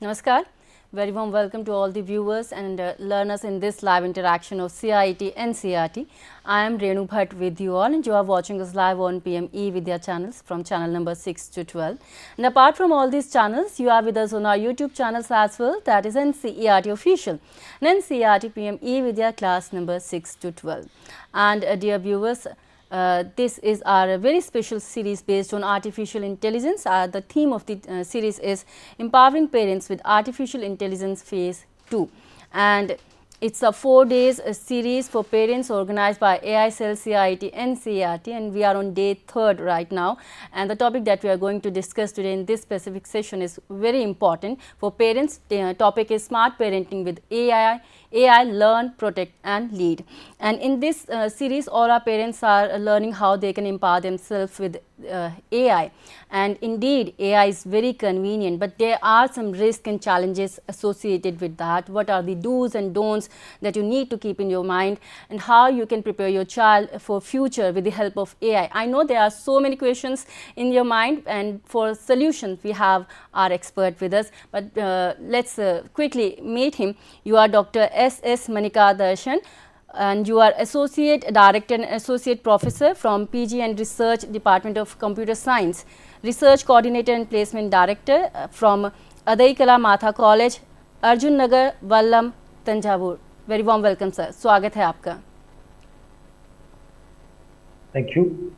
Namaskar. Very warm welcome to all the viewers and learners in this live interaction of CIET NCERT. I am Renu Bhatt with you all, and you are watching us live on PME Vidya channels from channel number 6 to 12. And apart from all these channels, you are with us on our YouTube channels as well, that is NCERT Official and NCERT PME Vidya class number 6 to 12. And dear viewers, this is our very special series based on artificial intelligence. The theme of the series is Empowering Parents with Artificial Intelligence Phase 2. And it's a 4 days series for parents organized by aicell, CIET, NCERT, and we are on day 3rd right now. And the topic that we are going to discuss today in this specific session is very important for parents. The topic is Smart Parenting with AI, Learn, Protect and Lead. And in this series, all our parents are learning how they can empower themselves with AI. And indeed, AI is very convenient, but there are some risks and challenges associated with that. What are the do's and don'ts that you need to keep in your mind, and how you can prepare your child for future with the help of AI. I know there are so many questions in your mind, and for solutions, we have our expert with us. But let's quickly meet him. You are Dr. S.S. Manikandasaran, and you are Associate Director and Associate Professor from PG and Research Department of Computer Science, Research Coordinator and Placement Director from Adaikalamatha College, Arjun Nagar, Vallam, Thanjavur. Very warm welcome, sir. स्वागत है आपका. Thank you.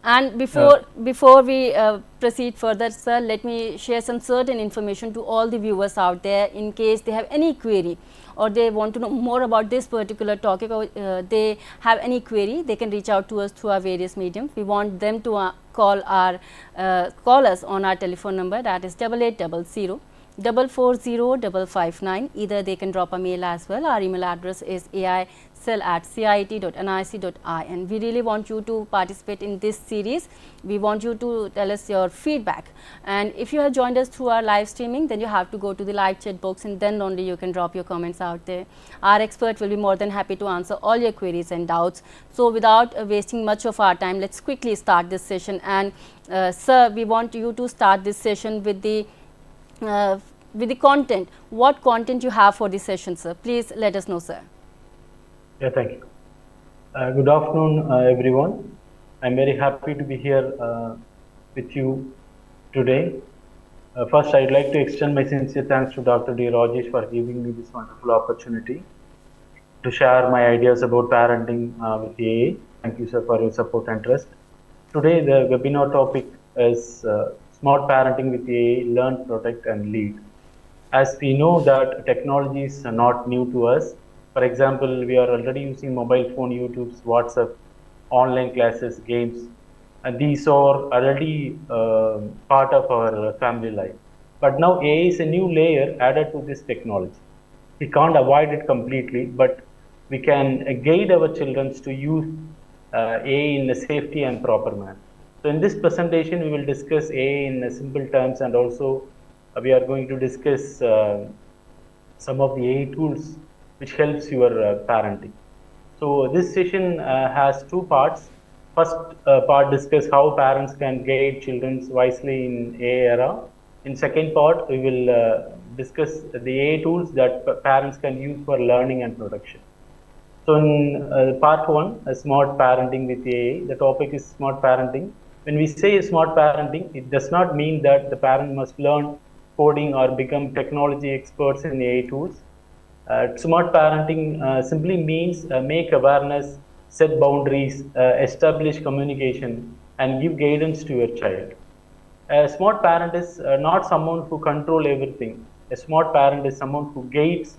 And before we proceed further, sir, let me share some certain information to all the viewers out there in case they have any query or they want to know more about this particular topic, or they have any query, they can reach out to us through our various mediums. We want them to call us on our telephone number, that is 8800 440-559. Either they can drop a mail as well. Our email address is aicell@ciet.nic.in. We really want you to participate in this series. We want you to tell us your feedback. And if you have joined us through our live streaming, then you have to go to the live chat box, and then only you can drop your comments out there. Our expert will be more than happy to answer all your queries and doubts. So without wasting much of our time, let's quickly start this session. And sir, we want you to start this session with the content. What content you have for this session, sir? Please let us know, sir. Yeah, thank you. Good afternoon, everyone. I'm very happy to be here with you today. First, I'd like to extend my sincere thanks to Dr. D. Rajesh for giving me this wonderful opportunity to share my ideas about parenting with AA. Thank you, sir, for your support and trust. Today, the webinar topic is Smart Parenting with AA, Learn, Protect and Lead. As we know that technology is not new to us. For example, we are already using mobile phone, YouTube, WhatsApp, online classes, games, and these are already part of our family life. But now AI is a new layer added to this technology. We can't avoid it completely, but we can guide our children to use AI in a safety and proper manner. So in this presentation, we will discuss AI in simple terms, and also we are going to discuss some of the AI tools which helps your parenting. So this session has 2 parts. First part discuss how parents can guide children wisely in AI era. In second part, we will discuss the AI tools that parents can use for learning and production. So in part 1, smart parenting with AI, the topic is smart parenting. When we say smart parenting, it does not mean that the parent must learn coding or become technology experts in AI tools. Smart parenting simply means make awareness, set boundaries, establish communication, and give guidance to your child. A smart parent is not someone who controls everything. A smart parent is someone who guides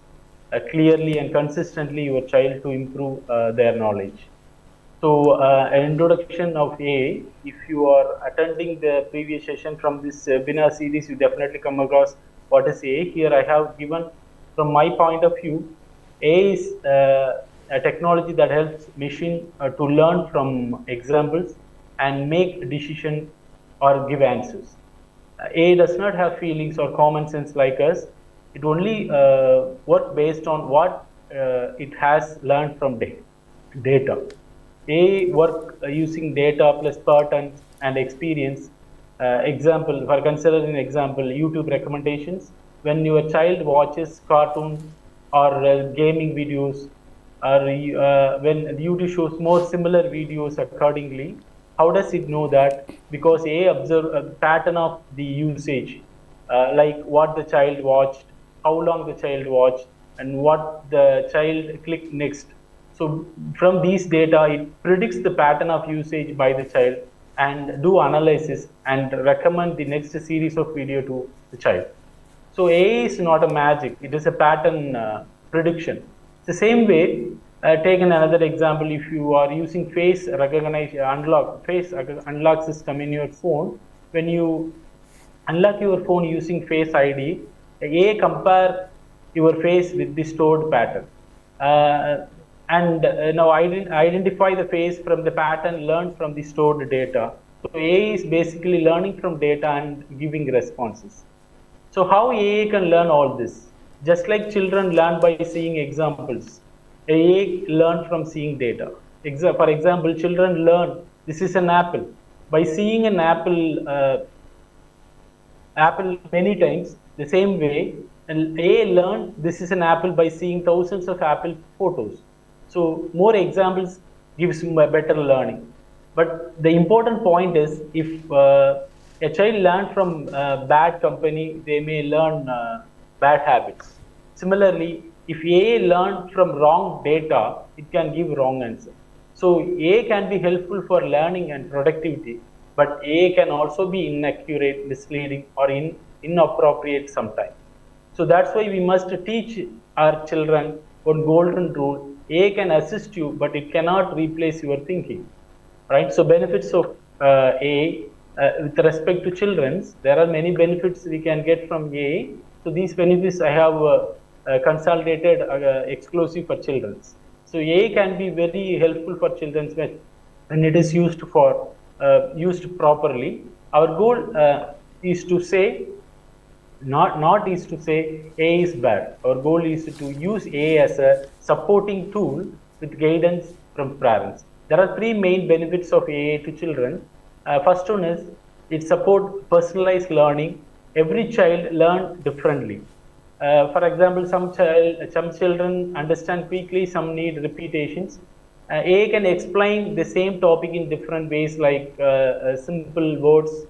clearly and consistently your child to improve their knowledge. So, an introduction of AI. If you are attending the previous session from this webinar series, you definitely come across what is AI. Here I have given, from my point of view, AI is a technology that helps machine to learn from examples and make decisions or give answers. AI does not have feelings or common sense like us. It only works based on what it has learned from data. AI work using data plus patterns and experience. For considering example, YouTube recommendations when your child watches cartoons or gaming videos, or when YouTube shows more similar videos accordingly, how does it know that? Because A observe a pattern of the usage, like what the child watched, how long the child watched, and what the child clicked next. So from these data, it predicts the pattern of usage by the child and do analysis and recommend the next series of video to the child. So AI is not a magic; it is a pattern prediction. The same way, take another example. If you are using face recognition face unlock system in your phone, when you unlock your phone using Face ID, AI compare your face with the stored pattern, uh, and now identify the face from the pattern learned from the stored data. So AI is basically learning from data and giving responses. So how AI can learn all this? Just like children learn by seeing examples, AI learn from seeing data. For example, children learn this is an apple by seeing an apple many times. The same way, and AI learned this is an apple by seeing thousands of apple photos. So more examples gives better learning. But the important point is, if a child learns from bad company, they may learn bad habits. Similarly, if AI learned from wrong data, it can give wrong answer. So AI can be helpful for learning and productivity, but AI can also be inaccurate, misleading, or inappropriate sometimes. So that's why we must teach our children one golden rule. AI can assist you, but it cannot replace your thinking. Right? So benefits of AI with respect to children's, there are many benefits we can get from AI. So these benefits I have consolidated exclusive for children's. So AI can be very helpful for children's when it is used properly. Our goal is to say not is to say AI is bad. Our goal is to use AI as a supporting tool with guidance from parents. There are three main benefits of AI to children. First one is it supports personalized learning. Every child learns differently. For example, some children understand quickly, some need repetitions. AI can explain the same topic in different ways, like simple words,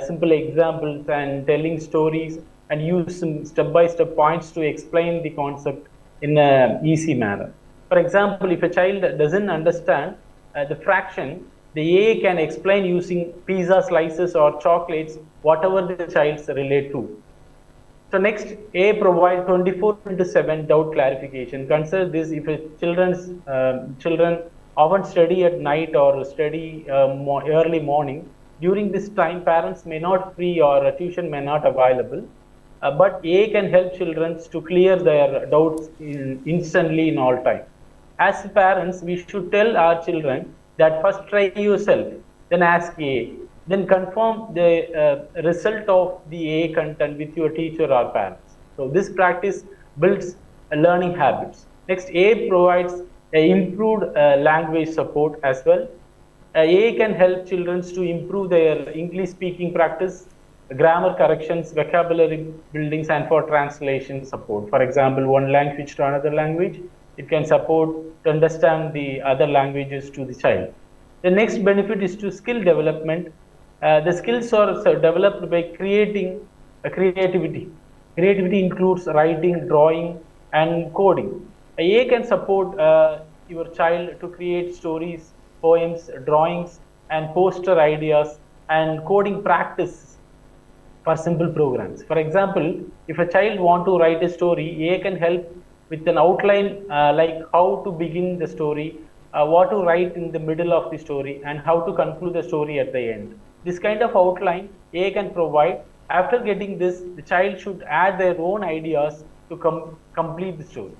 simple examples, and telling stories, and use some step-by-step points to explain the concept in an easy manner. For example, if a child doesn't understand the fraction, the AI can explain using pizza slices or chocolates, whatever the child relate to. So next, A provide 24/7 doubt clarification. Consider this: if a children often study at night or study early morning. During this time, parents may not free or tuition may not available. But A can help children to clear their doubts instantly in all time. As parents, we should tell our children that first try yourself, then ask A, then confirm the result of the A content with your teacher or parents. So this practice builds learning habits. Next, A provides improved language support as well. AI can help children to improve their English speaking practice, grammar corrections, vocabulary buildings, and for translation support. For example, one language to another language, it can support to understand the other languages to the child. The next benefit is to skill development. The skills are developed by creating creativity. Creativity includes writing, drawing, and coding. AI can support your child to create stories, poems, drawings, and poster ideas, and coding practice for simple programs. For example, if a child want to write a story, AI can help with an outline, like how to begin the story, what to write in the middle of the story, and how to conclude the story at the end. This kind of outline AI can provide. After getting this, the child should add their own ideas to complete the story.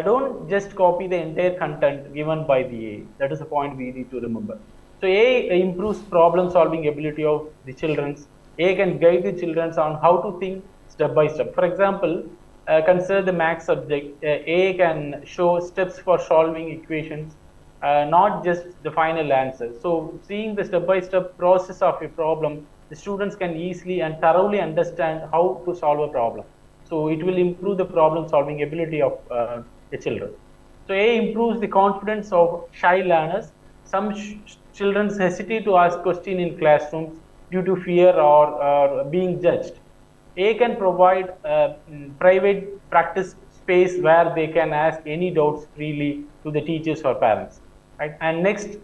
Don't just copy the entire content given by the AI. That is a point we need to remember. So AI improves problem solving ability of the children. AI can guide the children on how to think step by step. For example, consider the math subject. AI can show steps for solving equations, not just the final answer. So seeing the step by step process of a problem, the students can easily and thoroughly understand how to solve a problem. So it will improve the problem solving ability of the children. So A improves the confidence of shy learners. Some children hesitate to ask questions in classrooms due to fear or being judged. A can provide private practice space where they can ask any doubts freely to the teachers or parents. Right? And next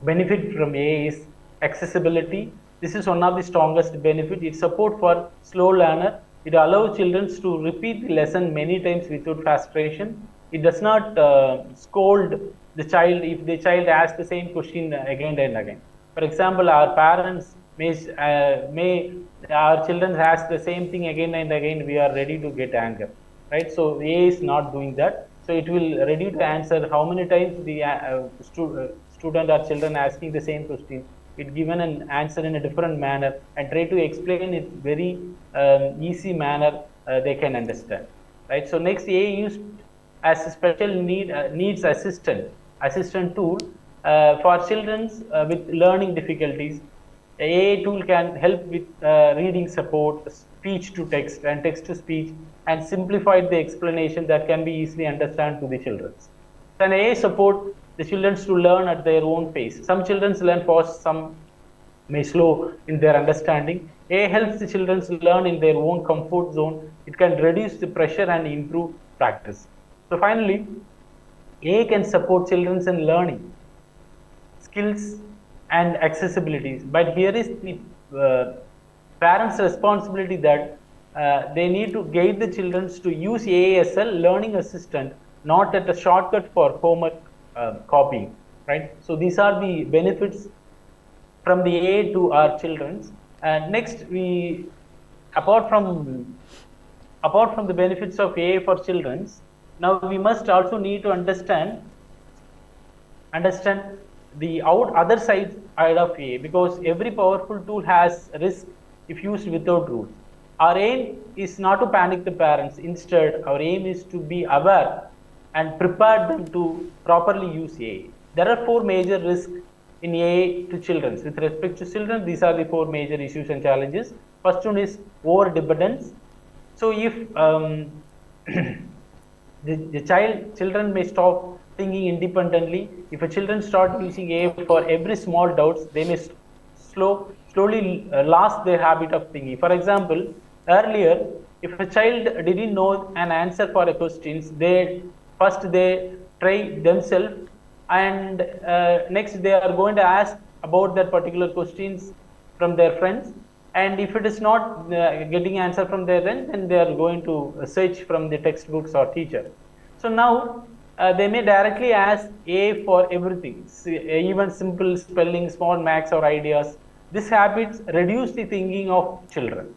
benefit from A is accessibility. This is one of the strongest benefit. It's support for slow learner. It allows children to repeat the lesson many times without frustration. It does not scold the child if the child asks the same question again and again. For example, our parents may our children ask the same thing again and again. We are ready to get anger, right? So A is not doing that. So it will ready to answer how many times the student or children asking the same question. It given an answer in a different manner and try to explain it very easy manner they can understand, right? So next, A used as a special needs assistant tool for children with learning difficulties. A tool can help with reading support, speech to text and text to speech, and simplify the explanation that can be easily understood to the children. Then A support the children to learn at their own pace. Some children learn fast, some may slow in their understanding. A helps the children learn in their own comfort zone. It can reduce the pressure and improve practice. So finally, A can support children in learning skills and accessibility. But here is the parents' responsibility that they need to guide the children to use AASL learning assistant, not at a shortcut for homework copying, right? So these are the benefits from the A to our children. And next, apart from the benefits of A for children, now we must also need to understand the other side of A, because every powerful tool has risk if used without rules. Our aim is not to panic the parents. Instead, our aim is to be aware and prepare them to properly use A. There are 4 major risks in A to children. With respect to children, these are the 4 major issues and challenges. First one is over dependence. So if children may stop thinking independently. If a children start using A for every small doubts, they may slowly lost their habit of thinking. For example, earlier, if a child didn't know an answer for a question, they try themselves, and next they are going to ask about that particular questions from their friends. And if it is not getting answer from their end, then they are going to search from the textbooks or teacher. So now they may directly ask A for everything, even simple spelling, small maths or ideas. This habits reduce the thinking of children.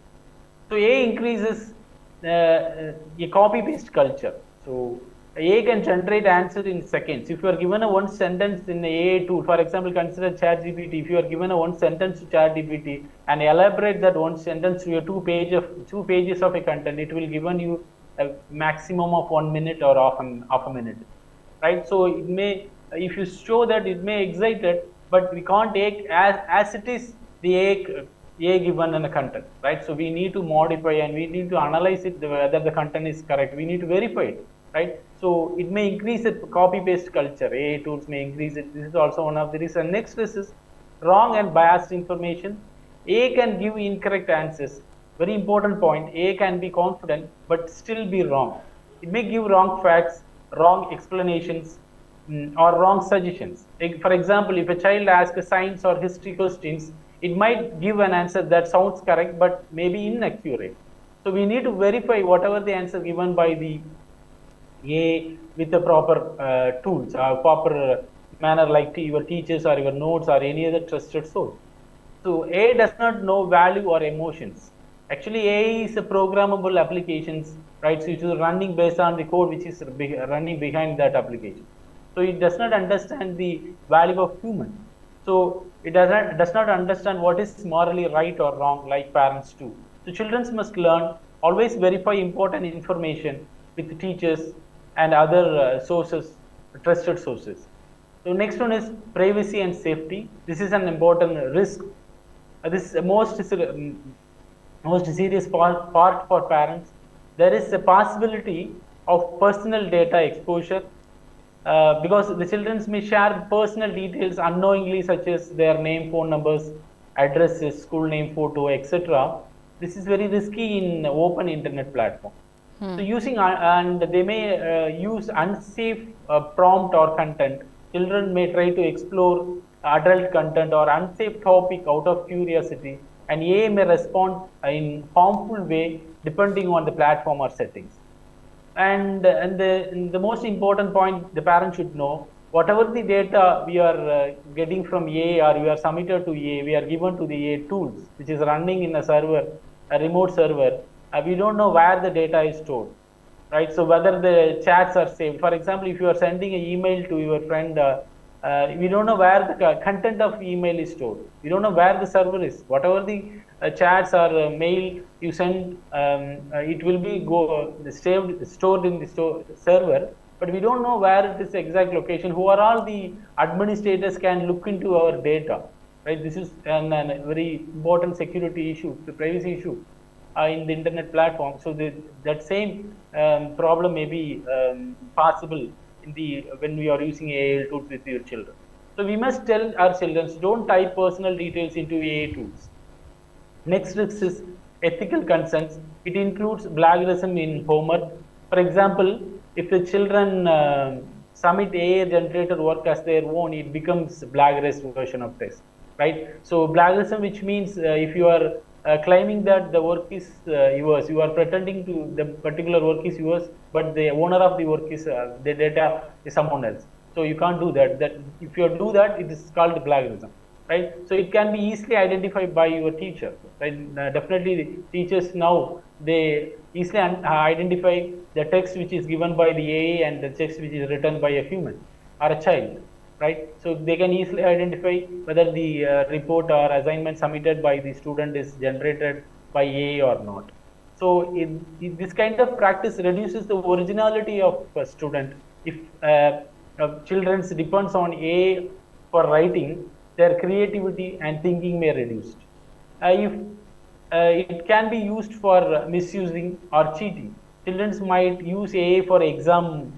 So A increases a copy-paste culture. So A can generate answer in seconds. If you are given a one sentence in the AA tool, for example, consider ChatGPT. If you are given a one sentence to ChatGPT and elaborate that one sentence to a two pages of a content, it will given you a maximum of 1 minute or half a minute, right? So it may, if you show that, it may excite it, but we can't take as it is the A given in a content, right? So we need to modify and we need to analyze it whether the content is correct. We need to verify it, right? So it may increase the copy-paste culture. AA tools may increase it. This is also one of the reasons. Next is wrong and biased information. A can give incorrect answers. Very important point. A can be confident but still be wrong. It may give wrong facts, wrong explanations, or wrong suggestions. For example, if a child asks a science or history questions, it might give an answer that sounds correct but may be inaccurate. So we need to verify whatever the answer given by the A with the proper tools, proper manner, like your teachers or your notes or any other trusted source. So A does not know value or emotions. Actually, A is a programmable applications, right? So it is running based on the code which is running behind that application. So it does not understand the value of human. So it does not understand what is morally right or wrong like parents do. So children must learn, always verify important information with teachers and other sources, trusted sources. So next one is privacy and safety. This is an important risk. This is the most serious part for parents. there is a possibility of personal data exposure, because the children may share personal details unknowingly, such as their name, phone numbers, addresses, school name, photo, etc. This is very risky in open internet platform. So using and they may use unsafe prompt or content. Children may try to explore adult content or unsafe topic out of curiosity, and AI may respond in harmful way depending on the platform or settings. And the most important point the parent should know, whatever the data we are getting from AI or we are submitted to AI, we are given to the AI tools, which is running in a server, a remote server. We don't know where the data is stored, right? So whether the chats are saved. For example, if you are sending an email to your friend, we don't know where the content of email is stored. We don't know where the server is. Whatever the chats or mail you send, it will be stored in the server, but we don't know where it is exact location. Who are all the administrators can look into our data, right? This is a very important security issue, the privacy issue in the internet platform. So that same problem may be possible in when we are using AI tools with your children. So we must tell our children, don't type personal details into AI tools. Next risk is ethical concerns. It includes plagiarism in homework. For example, if the children submit AI generated work as their own, it becomes plagiarized version of test, right? So plagiarism, which means if you are claiming that the work is yours, you are pretending to the particular work is yours, but the owner of the work is the data is someone else. So you can't do that. That if you do that, it is called plagiarism, right? So it can be easily identified by your teacher, right? Definitely, teachers now they easily identify the text which is given by the AI and the text which is written by a human or a child, right? So they can easily identify whether the report or assignment submitted by the student is generated by AI or not. So this kind of practice reduces the originality of a student. If children depends on AI for writing, their creativity and thinking may reduce. If it can be used for misusing or cheating, children might use AI for exam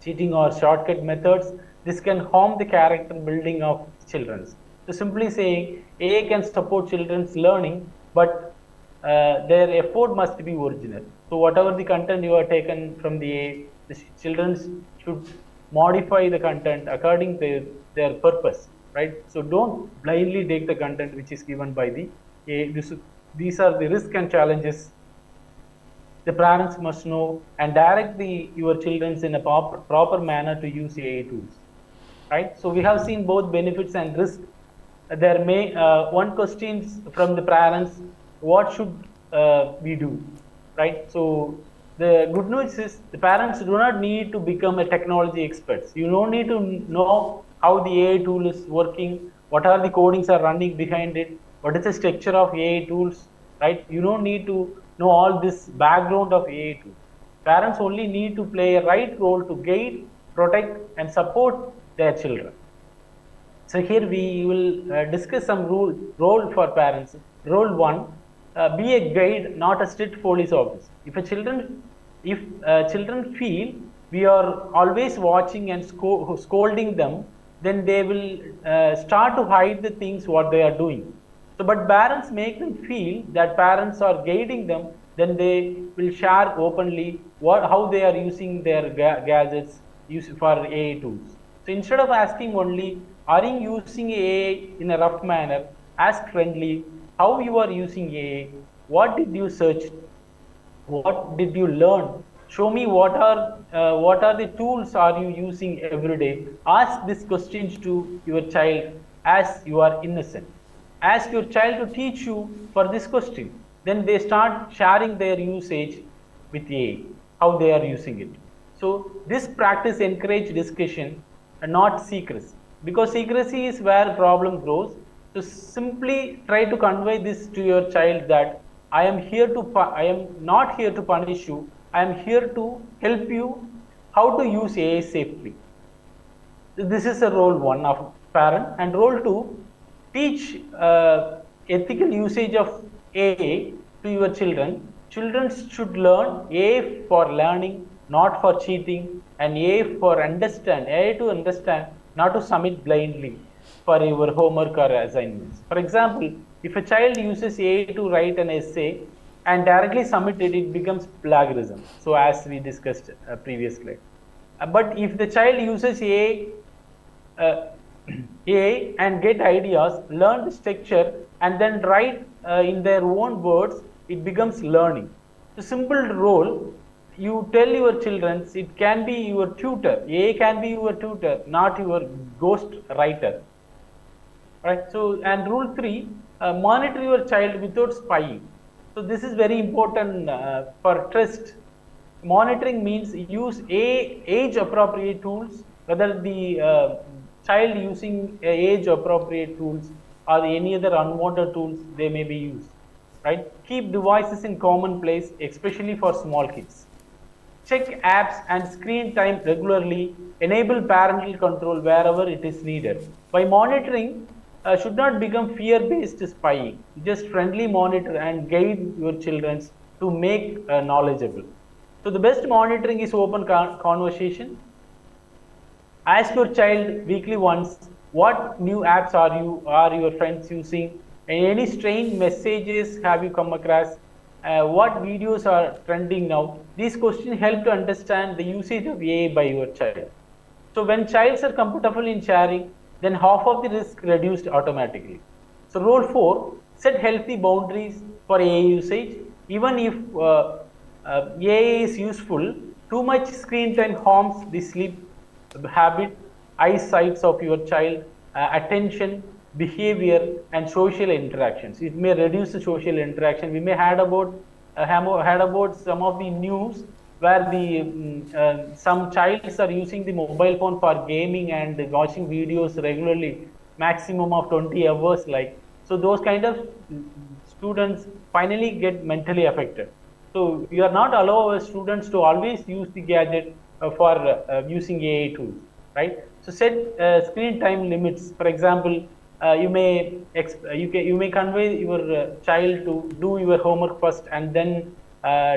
cheating or shortcut methods. This can harm the character building of children. So simply saying, AI can support children's learning, but their effort must be original. So whatever the content you are taken from the AI, the children should modify the content according to their purpose, right? So don't blindly take the content which is given by the AI. These are the risks and challenges the parents must know, and direct your children in a proper manner to use AI tools, right? So we have seen both benefits and risks. There may one question from the parents, what should we do, right? So the good news is the parents do not need to become a technology experts. You don't need to know how the AI tool is working, what are the codings are running behind it, what is the structure of AI tools, right? You don't need to know all this background of AI tools. Parents only need to play a right role to guide, protect, and support their children. So here we will discuss some role for parents. Role 1, be a guide, not a strict police officer. If children feel we are always watching and scolding them, then they will start to hide the things what they are doing. So, but parents make them feel that parents are guiding them, then they will share openly how they are using their gadgets for AI tools. So instead of asking only, are you using AI in a rough manner, ask friendly, how you are using AI, what did you search, what did you learn, show me what are the tools are you using every day. Ask these questions to your child as you are innocent. Ask your child to teach you for this question. Then they start sharing their usage with AI, how they are using it. So this practice encourage discussion and not secrecy, because secrecy is where problem grows. So simply try to convey this to your child that I am not here to punish you. I am here to help you how to use AI safely. This is a role 1 of parent, and role 2, teach ethical usage of AI to your children. Children should learn A for learning, not for cheating, and A for understand, A to understand, not to submit blindly for your homework or assignments. For example, if a child uses A to write an essay and directly submit it, it becomes plagiarism. So as we discussed previously. But if the child uses uh, A and get ideas, learn the structure, and then write in their own words, it becomes learning. The simple role, you tell your children, it can be your tutor. A can be your tutor, not your ghost writer. Right. So, and rule 3, monitor your child without spying. So, this is very important for trust. Monitoring means use age appropriate tools, whether the child using age appropriate tools or any other unwanted tools they may be used. Right. Keep devices in common place, especially for small kids. Check apps and screen time regularly. Enable parental control wherever it is needed. By monitoring, should not become fear-based spying. Just friendly monitor and guide your children to make knowledgeable. So the best monitoring is open conversation. Ask your child weekly once, what new apps are your friends using? Any strange messages have you come across? What videos are trending now? These questions help to understand the usage of AI by your child. So when childs are comfortable in sharing, then half of the risk reduced automatically. So rule 4, set healthy boundaries for AI usage. Even if AI is useful, too much screen time harms the sleep habit, eyesight of your child, attention, behavior, and social interactions. It may reduce the social interaction. We may had about some of the news where the some childs are using the mobile phone for gaming and watching videos regularly, maximum of 20 hours. Like, so those kind of students finally get mentally affected. So you are not allow our students to always use the gadget for using AI tools, right? So set screen time limits. For example, you may convey your child to do your homework first and then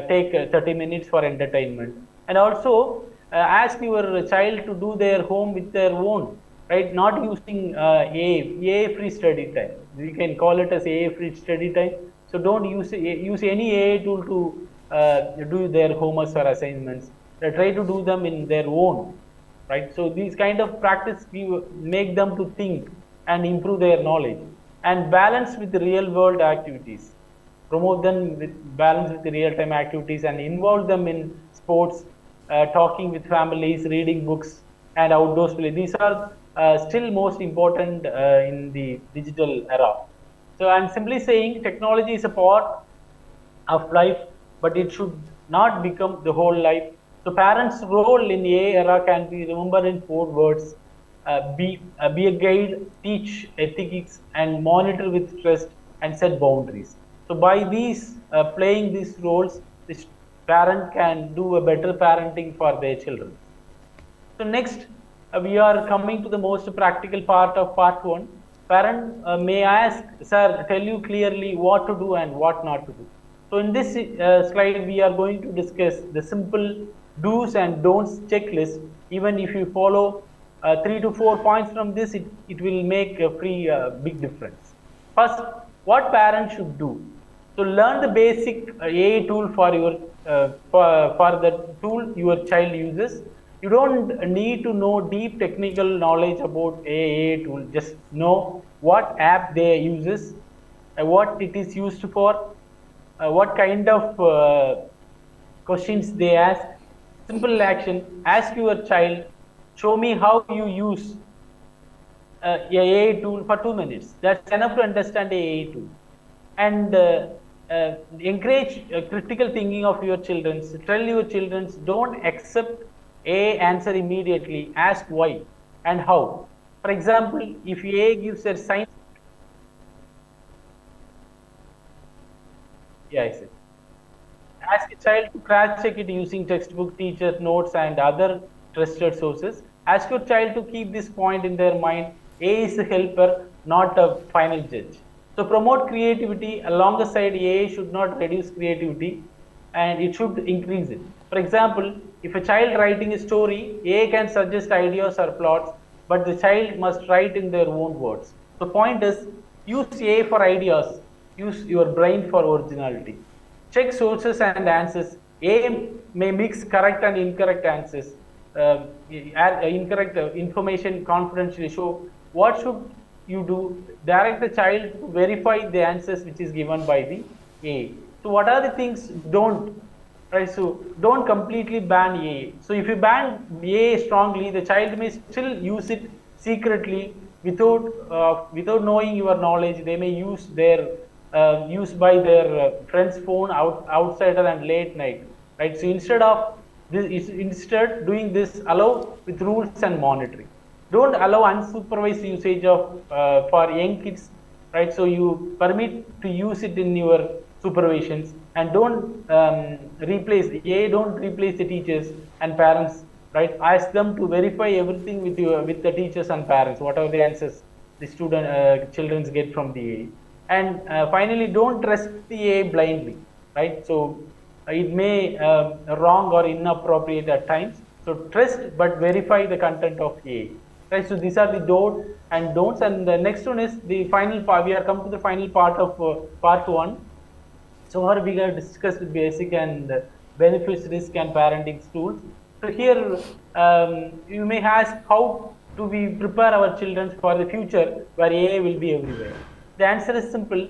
take 30 minutes for entertainment, and also ask your child to do their home with their own, right? Not using AI free study time. We can call it as AI free study time. So don't use any AI tool to do their homeworks or assignments. Try to do them in their own, right? So these kind of practice make them to think and improve their knowledge, and balance with the real world activities. Promote them with balance with the real time activities and involve them in sports, talking with families, reading books, and outdoors play. These are still most important in the digital era. So I'm simply saying technology is a part of life, but it should not become the whole life. So parents' role in AI era can be remembered in 4 words: be a guide, teach ethics, and monitor with trust, and set boundaries. So by these playing these roles, this parent can do a better parenting for their children. So next, we are coming to the most practical part of part 1. Parent may ask, sir, tell you clearly what to do and what not to do. So in this slide, we are going to discuss the simple do's and don'ts checklist. Even if you follow 3 to 4 points from this, it will make a big difference. First, what parents should do. So learn the basic AI tool for your for the tool your child uses. You don't need to know deep technical knowledge about AI tool. Just know what app they uses, what it is used for, what kind of questions they ask. Simple action: ask your child, show me how you use AI tool for 2 minutes. That's enough to understand AI tool. And encourage critical thinking of your children. Tell your children, don't accept A answer immediately. Ask why and how. For example, if A gives a science, yeah, I said. Ask a child to cross check it using textbook, teacher notes, and other trusted sources. Ask your child to keep this point in their mind. A is a helper, not a final judge. So promote creativity. Along the side, AI should not reduce creativity. and it should increase it. For example, if a child writing a story, AI can suggest ideas or plots, but the child must write in their own words. The point is, use AI for ideas, use your brain for originality. Check sources and answers. AI may mix correct and incorrect answers, incorrect information confidentially. So, what should you do? Direct the child to verify the answers which is given by the AI. So, what are the things don't? Right, so don't completely ban AI. So if you ban AI strongly, the child may still use it secretly without knowing your knowledge. They may use their use by their friend's phone outside and late night. Right. So instead doing this, allow with rules and monitoring. Don't allow unsupervised usage of for young kids. Right. So you permit to use it in your supervisions, and don't don't replace the teachers and parents, right? Ask them to verify everything with the teachers and parents, whatever the answers the children get from the AI. And finally, don't trust the AI blindly, right? So it may wrong or inappropriate at times. So trust but verify the content of AI. Right, so these are the do's and don'ts, and the next one is the final part. We are come to the final part of part 1. So here we have discussed basic and benefits, risk and parenting tools. So here you may ask, how do we prepare our children for the future where AI will be everywhere? The answer is simple.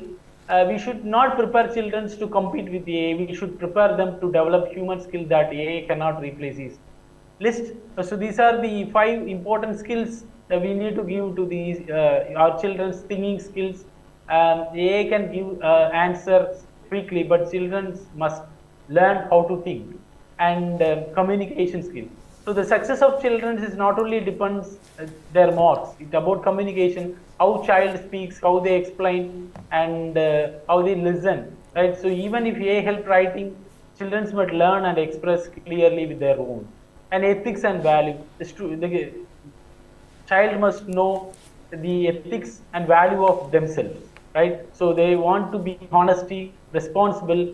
We should not prepare children to compete with AI. We should prepare them to develop human skills that AI cannot replace easily. List. So these are the 5 important skills that we need to give to these our children's thinking skills. AI can give answers quickly, but children must learn how to think, and communication skills. So the success of children is not only depends their marks. It's about communication, how child speaks, how they explain, and how they listen. Right. So even if AI help writing, children must learn and express clearly with their own. And ethics and value. The child must know the ethics and value of themselves. Right. So they want to be honesty, responsible,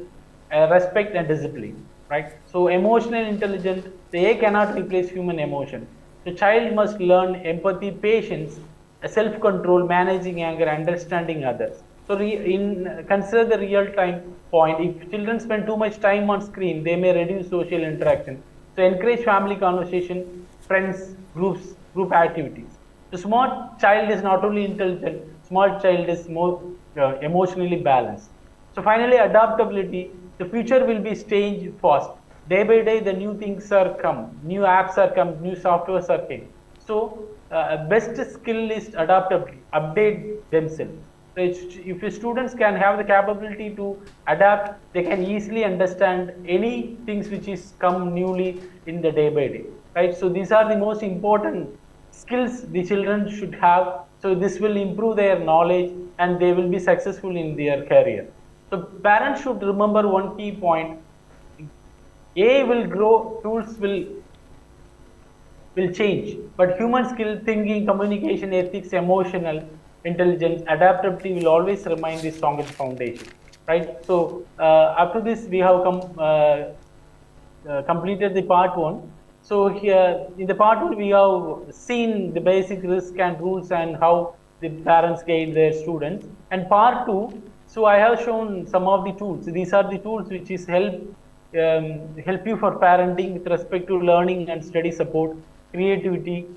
respect and discipline. Right. So emotional intelligence, the AI cannot replace human emotion. The child must learn empathy, patience, self-control, managing anger, understanding others. So consider the real-time point. If children spend too much time on screen, they may reduce social interaction. So encourage family conversation, friends, group activities. The smart child is not only intelligent, smart child is more emotionally balanced. So finally, adaptability. The future will be changing fast. Day by day, the new things are come, new apps are come, new softwares are came. So best skill is adaptability, update themselves. So if students can have the capability to adapt, they can easily understand any things which is come newly in the day by day. Right. So these are the most important skills the children should have. So this will improve their knowledge and they will be successful in their career. So parents should remember one key point. AI will grow, tools will change, but human skill, thinking, communication, ethics, emotional intelligence, adaptability will always remain the strongest foundation. Right. So after this, we have completed the part 1. So here in the part 1, we have seen the basic risk and rules and how the parents guide their students. And part 2, so I have shown some of the tools. These are the tools which is help you for parenting with respect to learning and study support, creativity,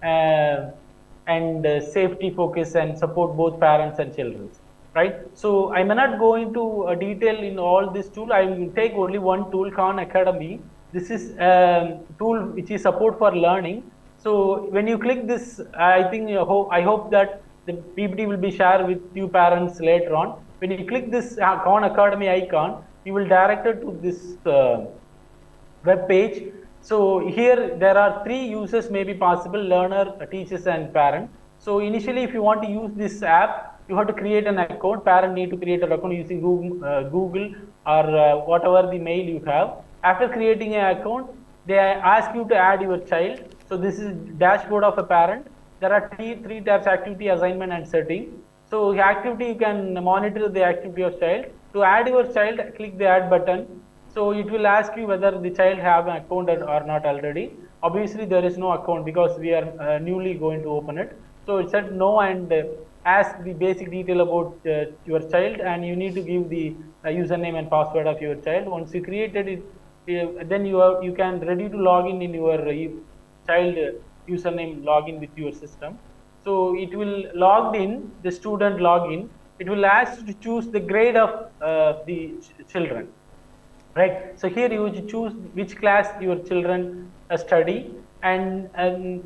and safety focus, and support both parents and children. Right. So I may not go into detail in all this tool. I will take only one tool, Khan Academy. This is a tool which is support for learning. So when you click this, I think I hope that the PPT will be shared with you parents later on. When you click this Khan Academy icon, you will direct it to this web page. So here there are 3 users may be possible: learner, teachers and parent. So initially, if you want to use this app, you have to create an account. Parent need to create an account using Google or whatever the mail you have. After creating an account, they ask you to add your child. So this is dashboard of a parent. There are 3 tabs: activity, assignment and setting. So activity, you can monitor the activity of child. To add your child, click the add button. So it will ask you whether the child have an account or not already. Obviously there is no account because we are newly going to open it. So it said no, and ask the basic detail about your child, and you need to give the username and password of your child. Once you created it, then you can ready to log in your child username login with your system. So it will logged in, the student login. It will ask you to choose the grade of the children, right? So here you choose which class your children study, and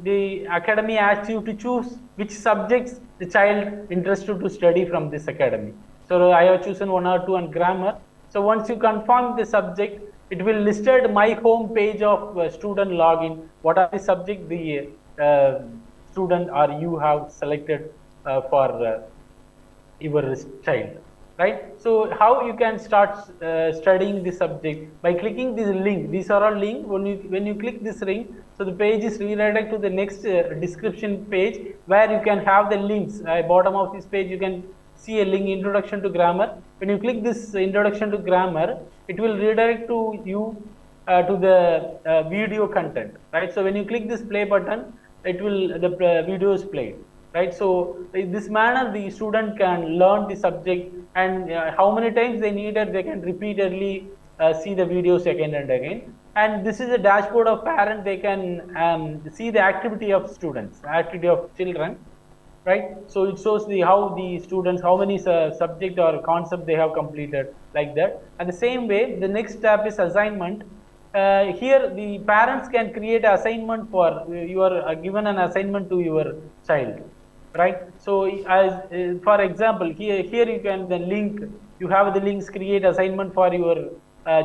the academy asks you to choose which subjects the child interested to study from this academy. So I have chosen 1 or 2 and grammar. So once you confirm the subject, it will listed my home page of student login. What are the subject the student or you have selected for your child, right? So how you can start studying the subject by clicking this link. These are all link. When you click this link, so the page is redirected to the next description page where you can have the links. Bottom of this page you can see a link, introduction to grammar. When you click this introduction to grammar, it will redirect to you to the video content, right? So when you click this play button, it will the video is played, right? So in this manner the student can learn the subject, and how many times they needed, they can repeatedly see the videos again and again. And this is a dashboard of parent. They can see the activity of students, activity of children, right? So it shows the how the students, how many subject or concept they have completed, like that. And the same way, the next step is assignment. Here the parents can create an assignment for you are given an assignment to your child, right? So as for example, here you can the link, you have the links, create assignment for your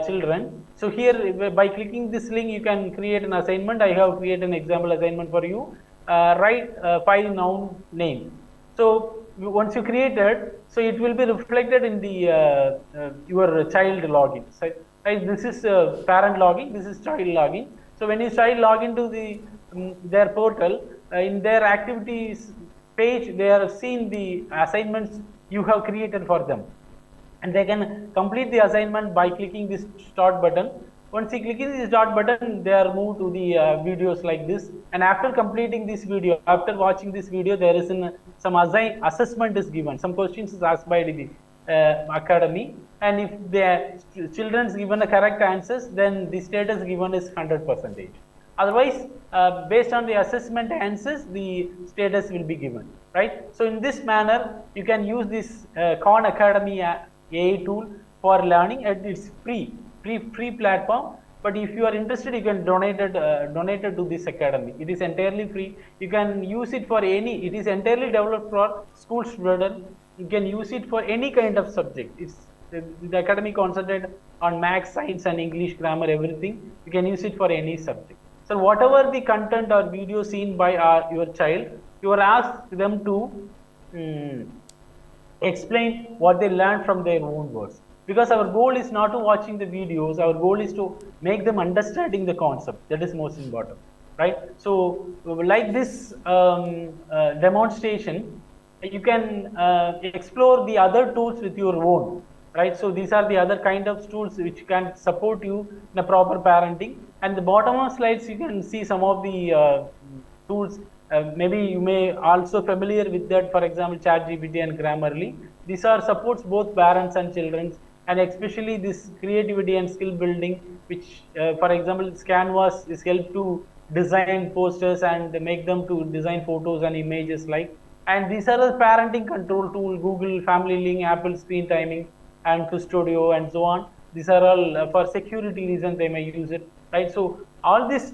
children. So here by clicking this link you can create an assignment. I have created an example assignment for you. Write 5 noun name. So once you create it, so it will be reflected in the your child login. So, right, this is parent login, this is child login. So when you child log into the their portal, in their activities page, they are seeing the assignments you have created for them, and they can complete the assignment by clicking this start button. Once you click the start button, they are moved to the videos like this. And after completing this video, after watching this video, there is some assessment is given. Some questions is asked by the academy, and if the children is given the correct answers, then the status given is 100%. Otherwise, based on the assessment answers, the status will be given, right? So in this manner, you can use this Khan Academy AI tool for learning, and it's free platform. But if you are interested, you can donate it to this academy. It is entirely free. You can use it for any. It is entirely developed for school students. You can use it for any kind of subject. It's the academy concentrated on maths, science, and English, grammar, everything. You can use it for any subject. So whatever the content or video seen by your child, you are asked them to explain what they learned from their own words. Because our goal is not to watching the videos, our goal is to make them understanding the concept. That is most important, right? So like this demonstration, you can explore the other tools with your own, right? So these are the other kind of tools which can support you in a proper parenting. And the bottom of slides, you can see some of the tools. Maybe you may also familiar with that. For example, ChatGPT and Grammarly. These are supports both parents and children, and especially this creativity and skill building, which for example, Canvas is help to design posters and make them to design photos and images like. And these are the parenting control tool, Google Family Link, Apple Screen Timing, and Custodio, and so on. These are all for security reasons they may use it, right? So all these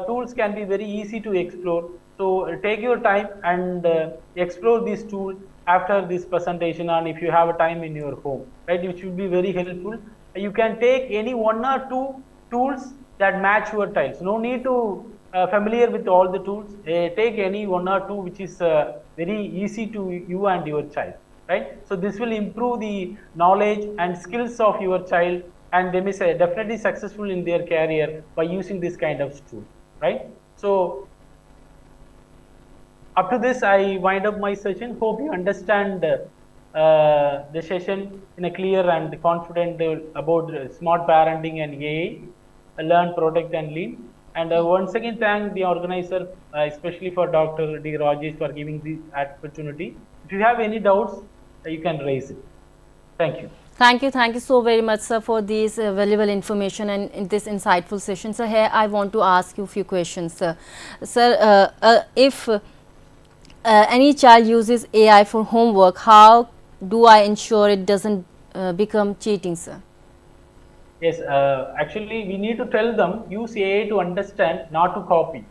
tools can be very easy to explore. So take your time and explore this tool after this presentation, and if you have a time in your home, right, which will be very helpful. You can take any 1 or 2 tools that match your child. So no need to familiar with all the tools. Take any 1 or 2 which is very easy to you and your child, right? So this will improve the knowledge and skills of your child, and they may say definitely successful in their career by using this kind of tool, right? So up to this, I wind up my session. Hope you understand the session in a clear and confident about smart parenting and AI, learn, protect and lead. And once again thank the organizer, especially for Dr. D. Rajesh for giving this opportunity. If you have any doubts, you can raise it. Thank you. Thank you so very much, sir, for this valuable information and in this insightful session. So here I want to ask you a few questions, sir. Sir, if any child uses AI for homework, how do I ensure it doesn't become cheating, sir? Yes, actually, we need to tell them use AI to understand, not to copy.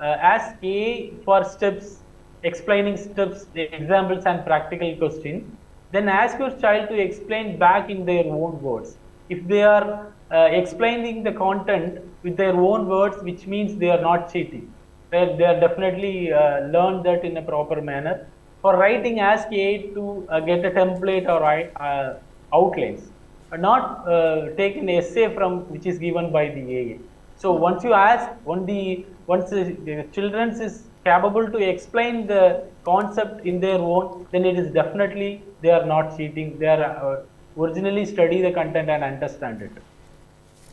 Ask AI for steps, explaining steps, examples, and practical questions. Then ask your child to explain back in their own words. If they are explaining the content with their own words, which means they are not cheating. They are definitely learn that in a proper manner. For writing, ask AI to get a template or outlines, not take an essay from which is given by the AI. So once you ask, once the children is capable to explain the concept in their own, then it is definitely they are not cheating. They are originally study the content and understand it.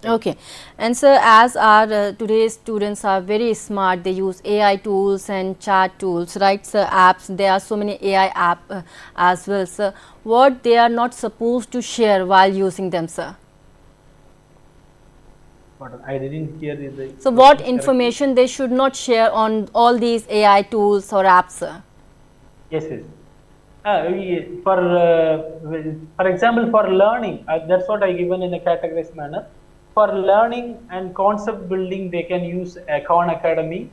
Okay, and sir, as our today's students are very smart, they use AI tools and chat tools, right? Sir, apps. There are so many AI app as well, sir. What they are not supposed to share while using them, sir? But I didn't hear the. So, what information they should not share on all these AI tools or apps, sir? Yes, yes. For example, for learning, that's what I given in a categorized manner. For learning and concept building, they can use Khan Academy,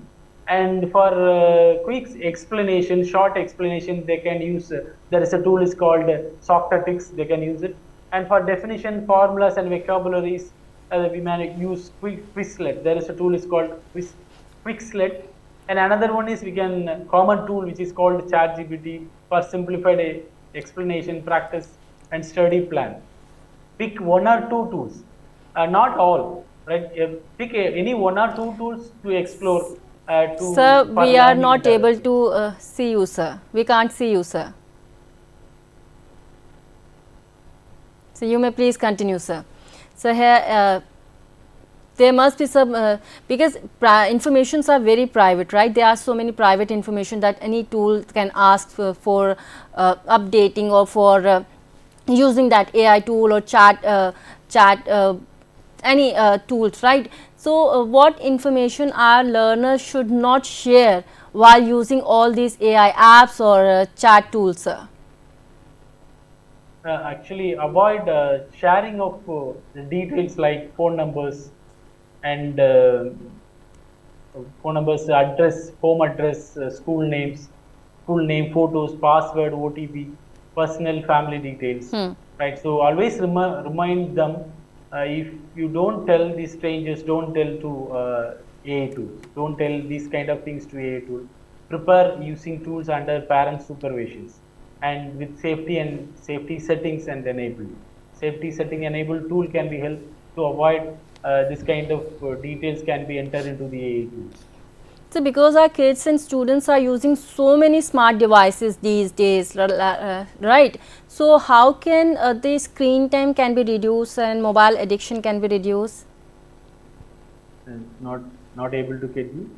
and for quick explanation, short explanation, they can use. There is a tool is called Socratics. They can use it, and for definition, formulas, and vocabularies, we may use Quizlet. There is a tool is called Quizlet. And another one is we can common tool which is called ChatGPT for simplified explanation, practice, and study plan. Pick one or two tools, not all, right? Pick any one or two tools to explore. Sir, we are not able to see you, sir. We can't see you, sir. So you may please continue, sir. So here. There must be some because informations are very private, right? There are so many private information that any tool can ask for updating or for using that AI tool or chat any tools, right? So what information our learners should not share while using all these AI apps or chat tools, sir? Actually, avoid sharing of the details like phone numbers and phone numbers, address, home address, school names, school name, photos, password, OTP, personal family details, right? So always remind them, if you don't tell these strangers, don't tell to AI tools, don't tell these kind of things to AI tools. Prepare using tools under parent supervisions and with safety settings and enabled. Safety setting enabled tool can be helped to avoid this kind of details can be entered into the AI tools. So, because our kids and students are using so many smart devices these days, right? So, how can the screen time can be reduced and mobile addiction can be reduced? Not able to get you.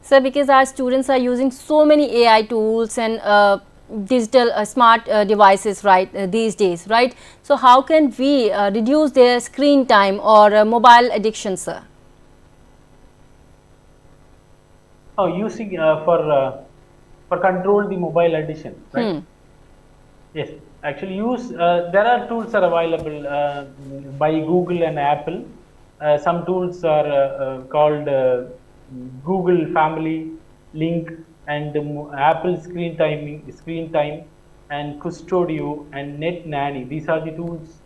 Sir, because our students are using so many AI tools and digital smart devices, right, these days, right? So, how can we reduce their screen time or mobile addiction, sir? Oh, using for control the mobile addiction, right? Yes, actually use there are tools are available by Google and Apple. Some tools are called Google Family Link and Apple Screen Time and Custodio and Net Nanny. These are the tools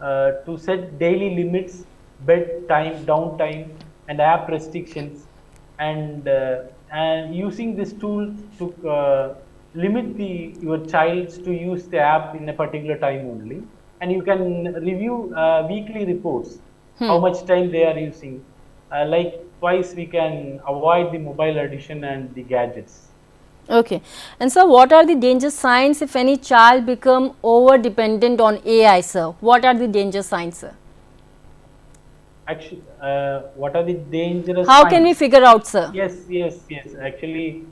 to set daily limits, bedtime, downtime, and app restrictions, and using this tool to limit your child to use the app in a particular time only, and you can review weekly reports how much time they are using. Like twice we can avoid the mobile addiction and the gadgets. Okay. And sir, what are the danger signs if any child become over dependent on AI, sir? What are the danger signs, sir? Actually, what are the dangerous How can we signs? figure out, sir? Yes. Actually,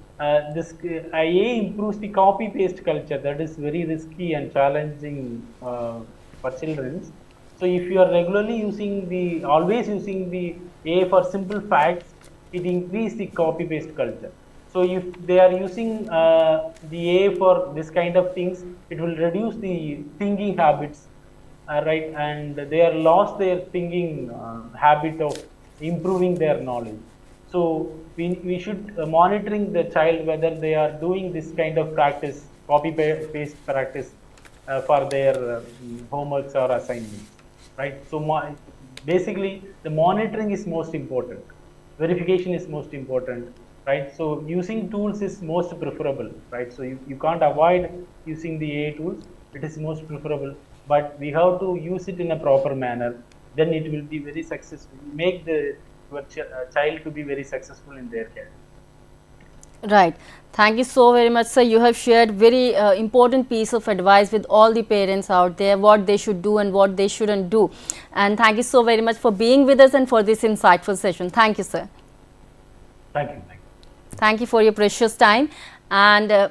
this IA improves the copy-paste culture. That is very risky and challenging for children. So, if you are regularly using always using the AI for simple facts, it increases the copy-paste culture. So, if they are using the AI for this kind of things, it will reduce the thinking habits, right, and they are lost their thinking habit of improving their knowledge. So we should monitoring the child whether they are doing this kind of practice, paste practice, for their homeworks or assignments, right? So basically the monitoring is most important, verification is most important, right? So using tools is most preferable, right? So you can't avoid using the AI tools, it is most preferable, but we have to use it in a proper manner, then it will be very successful, make the your child to be very successful in their career. Right. Thank you so very much, sir. You have shared very important piece of advice with all the parents out there, what they should do and what they shouldn't do. And thank you so very much for being with us and for this insightful session. Thank you, sir. Thank you. Thank you for your precious time. And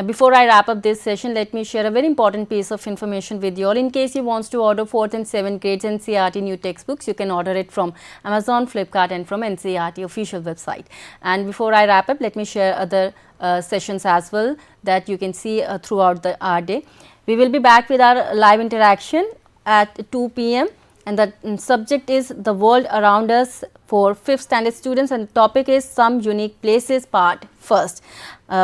before I wrap up this session, let me share a very important piece of information with you all. In case you want to order 4th and 7th grades NCERT new textbooks, you can order it from Amazon, Flipkart and from NCERT official website. And before I wrap up, let me share other sessions as well that you can see throughout our day. We will be back with our live interaction at 2 p.m. and the subject is the world around us for 5th standard students, and the topic is some unique places part first,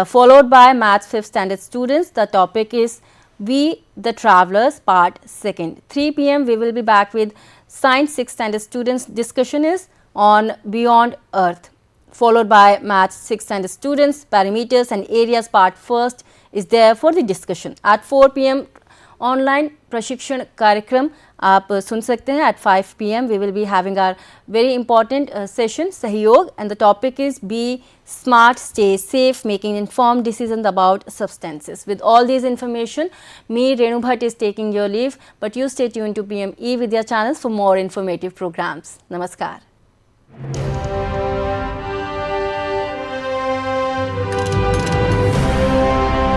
followed by maths 5th standard students. The topic is we the travelers part second. 3 p.m. we will be back with science 6th standard students. Discussion is on beyond earth, followed by maths 6th standard students. Parameters and areas part first is there for the discussion. At 4 p.m. Online प्रशिक्षण कार्यक्रम आप सुन सकते हैं. At 5 PM we will be having our very important session Sahyog, and the topic is be smart, stay safe, making informed decision about substances. With all this information, me Renu Bhatt is taking your leave, but you stay tuned to PME Vidya channels for more informative programs. Namaskar.